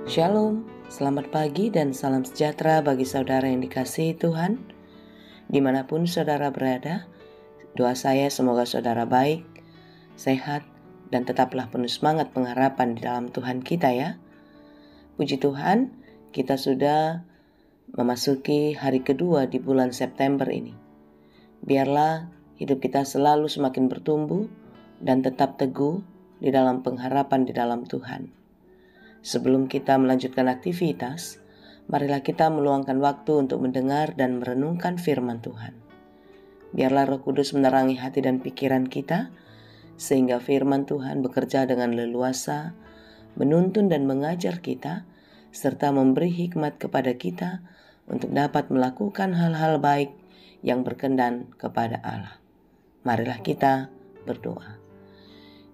Shalom, selamat pagi dan salam sejahtera bagi saudara yang dikasihi Tuhan. Dimanapun saudara berada, doa saya semoga saudara baik, sehat, dan tetaplah penuh semangat pengharapan di dalam Tuhan kita ya. Puji Tuhan, kita sudah memasuki hari kedua di bulan September ini. Biarlah hidup kita selalu semakin bertumbuh dan tetap teguh di dalam pengharapan di dalam Tuhan. Sebelum kita melanjutkan aktivitas, marilah kita meluangkan waktu untuk mendengar dan merenungkan firman Tuhan. Biarlah Roh Kudus menerangi hati dan pikiran kita, sehingga firman Tuhan bekerja dengan leluasa, menuntun dan mengajar kita, serta memberi hikmat kepada kita untuk dapat melakukan hal-hal baik yang berkenan kepada Allah. Marilah kita berdoa.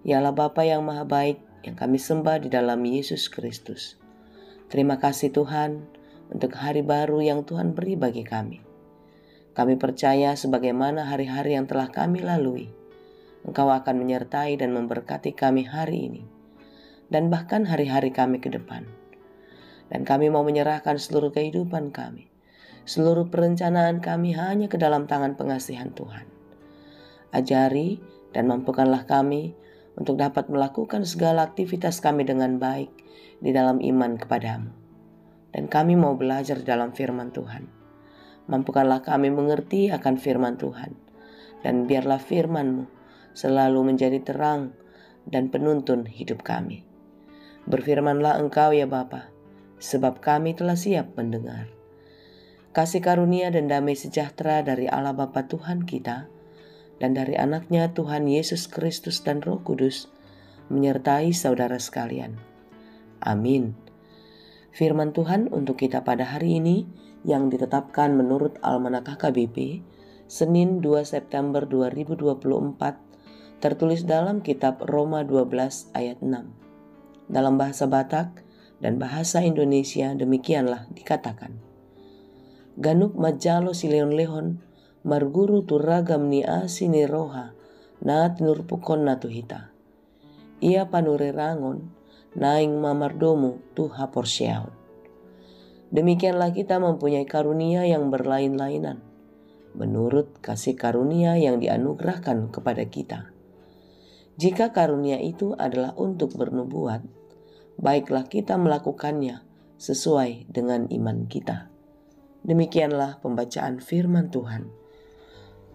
Ya Allah Bapa yang Maha Baik, yang kami sembah di dalam Yesus Kristus. Terima kasih Tuhan untuk hari baru yang Tuhan beri bagi kami. Kami percaya sebagaimana hari-hari yang telah kami lalui, Engkau akan menyertai dan memberkati kami hari ini, dan bahkan hari-hari kami ke depan. Dan kami mau menyerahkan seluruh kehidupan kami, seluruh perencanaan kami hanya ke dalam tangan pengasihan Tuhan. Ajari dan mampukanlah kami untuk dapat melakukan segala aktivitas kami dengan baik di dalam iman kepadamu. Dan kami mau belajar dalam firman Tuhan. Mampukanlah kami mengerti akan firman Tuhan. Dan biarlah firman-Mu selalu menjadi terang dan penuntun hidup kami. Berfirmanlah Engkau ya Bapa, sebab kami telah siap mendengar. Kasih karunia dan damai sejahtera dari Allah Bapa Tuhan kita, dan dari anaknya Tuhan Yesus Kristus dan Roh Kudus menyertai saudara sekalian. Amin. Firman Tuhan untuk kita pada hari ini yang ditetapkan menurut Almanak KBP, Senin 2 September 2024, tertulis dalam kitab Roma 12 ayat 6. Dalam bahasa Batak dan bahasa Indonesia demikianlah dikatakan. Ganuk majalo sileon lehon, marguru turagam ni asini roha na tinurpukon na tuhita. Ia panurerangon naing mamardomu tuha porsyaon. Demikianlah kita mempunyai karunia yang berlain-lainan, menurut kasih karunia yang dianugerahkan kepada kita. Jika karunia itu adalah untuk bernubuat, baiklah kita melakukannya sesuai dengan iman kita. Demikianlah pembacaan firman Tuhan.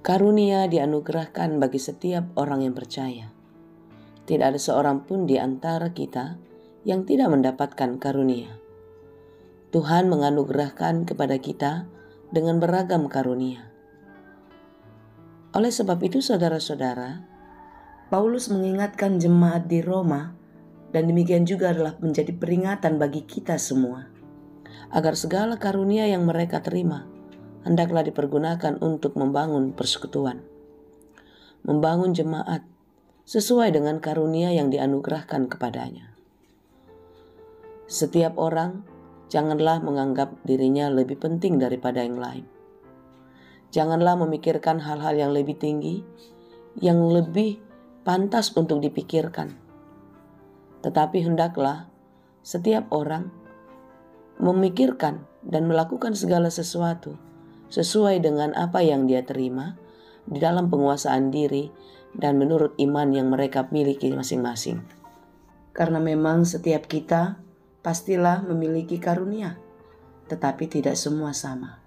Karunia dianugerahkan bagi setiap orang yang percaya. Tidak ada seorang pun di antara kita yang tidak mendapatkan karunia. Tuhan menganugerahkan kepada kita dengan beragam karunia. Oleh sebab itu saudara-saudara, Paulus mengingatkan jemaat di Roma, dan demikian juga adalah menjadi peringatan bagi kita semua, agar segala karunia yang mereka terima hendaklah dipergunakan untuk membangun persekutuan, membangun jemaat sesuai dengan karunia yang dianugerahkan kepadanya. Setiap orang janganlah menganggap dirinya lebih penting daripada yang lain. Janganlah memikirkan hal-hal yang lebih tinggi, yang lebih pantas untuk dipikirkan. Tetapi hendaklah setiap orang memikirkan dan melakukan segala sesuatu sesuai dengan apa yang dia terima di dalam penguasaan diri dan menurut iman yang mereka miliki masing-masing. Karena memang setiap kita pastilah memiliki karunia, tetapi tidak semua sama.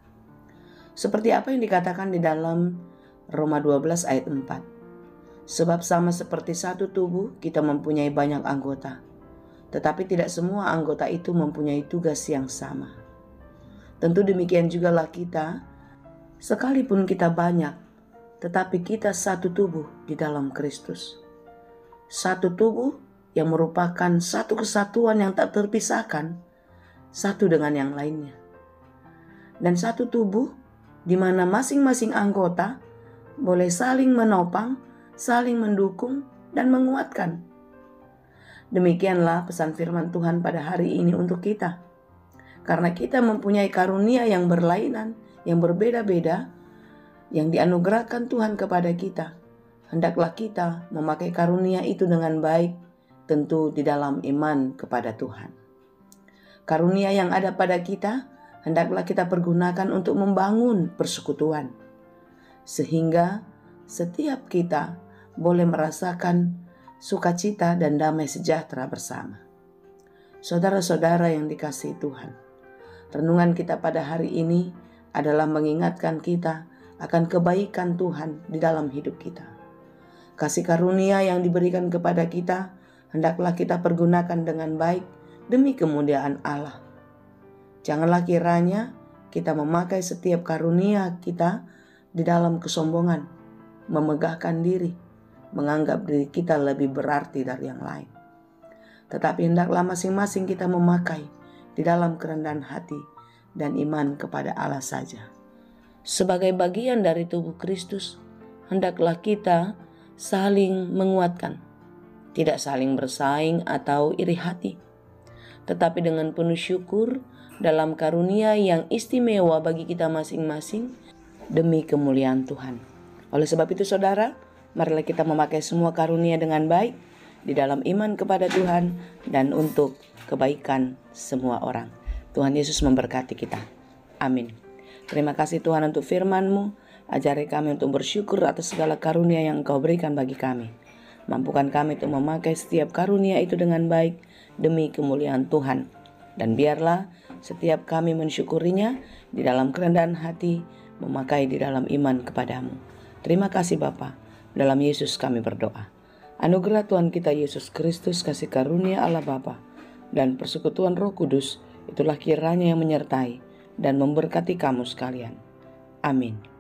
Seperti apa yang dikatakan di dalam Roma 12 ayat 4. Sebab sama seperti satu tubuh kita mempunyai banyak anggota, tetapi tidak semua anggota itu mempunyai tugas yang sama. Tentu demikian jugalah kita. Sekalipun kita banyak, tetapi kita satu tubuh di dalam Kristus. Satu tubuh yang merupakan satu kesatuan yang tak terpisahkan, satu dengan yang lainnya. Dan satu tubuh di mana masing-masing anggota boleh saling menopang, saling mendukung, dan menguatkan. Demikianlah pesan firman Tuhan pada hari ini untuk kita. Karena kita mempunyai karunia yang berlainan, yang berbeda-beda, yang dianugerahkan Tuhan kepada kita. Hendaklah kita memakai karunia itu dengan baik, tentu di dalam iman kepada Tuhan. Karunia yang ada pada kita, hendaklah kita pergunakan untuk membangun persekutuan. Sehingga setiap kita boleh merasakan sukacita dan damai sejahtera bersama. Saudara-saudara yang dikasihi Tuhan, renungan kita pada hari ini adalah mengingatkan kita akan kebaikan Tuhan di dalam hidup kita. Kasih karunia yang diberikan kepada kita, hendaklah kita pergunakan dengan baik demi kemuliaan Allah. Janganlah kiranya kita memakai setiap karunia kita di dalam kesombongan, memegahkan diri, menganggap diri kita lebih berarti dari yang lain. Tetapi hendaklah masing-masing kita memakai di dalam kerendahan hati dan iman kepada Allah saja. Sebagai bagian dari tubuh Kristus, hendaklah kita saling menguatkan, tidak saling bersaing atau iri hati, tetapi dengan penuh syukur dalam karunia yang istimewa bagi kita masing-masing demi kemuliaan Tuhan. Oleh sebab itu saudara, marilah kita memakai semua karunia dengan baik di dalam iman kepada Tuhan dan untuk kebaikan semua orang. Tuhan Yesus memberkati kita. Amin. Terima kasih Tuhan untuk firman-Mu. Ajari kami untuk bersyukur atas segala karunia yang Engkau berikan bagi kami. Mampukan kami untuk memakai setiap karunia itu dengan baik demi kemuliaan Tuhan. Dan biarlah setiap kami mensyukurinya di dalam kerendahan hati, memakai di dalam iman kepadamu. Terima kasih Bapa. Dalam Yesus kami berdoa. Anugerah Tuhan kita Yesus Kristus, kasih karunia Allah Bapa, dan persekutuan Roh Kudus, itulah kiranya yang menyertai dan memberkati kamu sekalian. Amin.